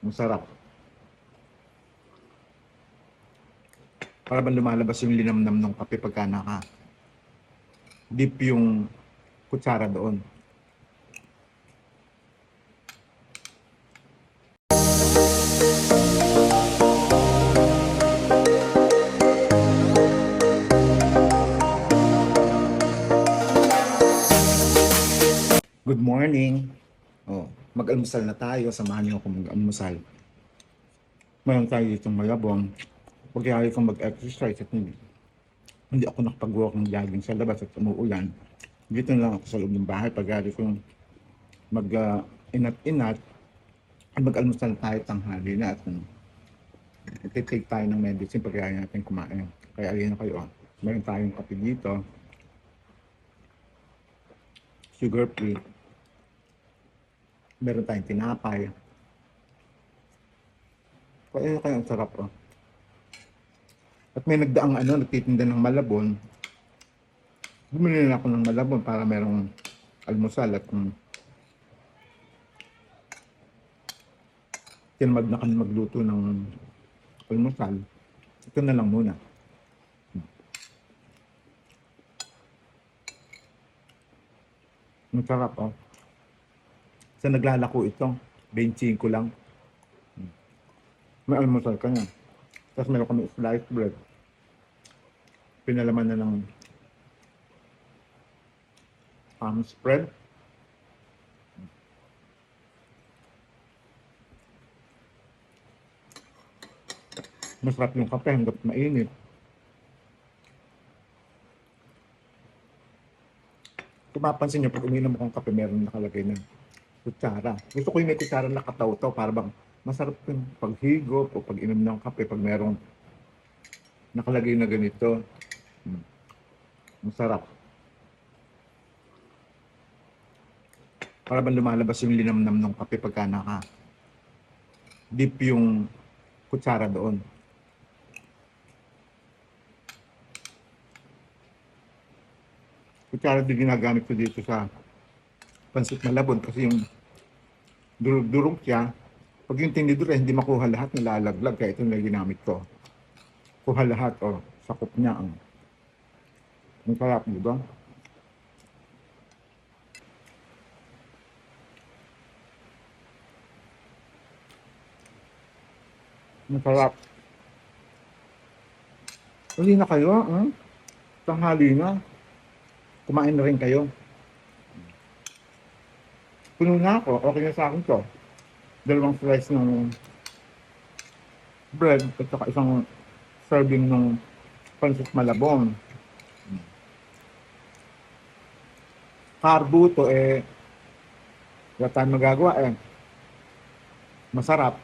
Masarap. Para bang lumalabas yung linamnam ng kape pagka naka-dip yung kutsara doon. Good morning. Mag-almusal na tayo. Samahan niyo ako mag-almusal. Mayroon tayo ditong malabong. Pagkaya kong mag-exercise at hindi ako nakapag-walk ng jogging sa labas at umuulan. Dito na lang ako sa loob ng bahay. Pagkaya kong mag-inat-inat at mag-almusal tayo tanghali na at take tayo ng medicine pagkaya natin kumain. Kaya alin na kayo. Meron tayong kape dito. Sugar free. Meron tayong tinapay. Kaya ang sarap At may nagdaang nagtitinda ng malabon. Bumili na ako ng malabon para merong almusal at tinamad na kami magluto ng almusal. Ito na lang muna. Ang sarap Sa naglalako ito, 25 lang. May almusal ka na. Tapos meron kami sliced bread. Pinalaman na ng ham spread. Masarap yung kape hanggat mainit. Kung mapansin nyo, pag uminom akong kape, meron nakalagay ng kutsara. Gusto ko yung may kutsara na kataw-taw para bang masarap yung paghigop o pag-inom ng kape pag merong nakalagay na ganito. Masarap. Para bang lumalabas yung linamnam ng kape pagka naka-dip yung kutsara doon. Kutsara din ginagamit ko dito sa pansit malabon kasi yung durog-durog siya. Pag yung tinidor hindi makuha lahat, nalalaglag. Kaya ito na ginamit ko. Kuha lahat sakop niya ang sarap, di ba? Masarap. Uli na kayo, tanghali na. Kumain na rin kayo. Puno na ako, okay na sa akin to. 2 slice ng bread at saka isang serving ng pansit malabon. Carbo to wala tayong magagawa Masarap.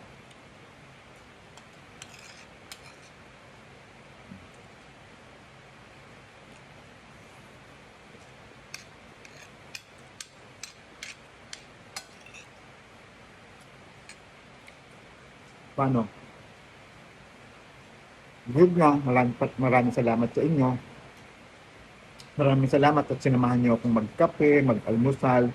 Paano? Good na. Maraming salamat sa inyo. Maraming salamat at sinamahan niyo akong magkape, mag-almusal.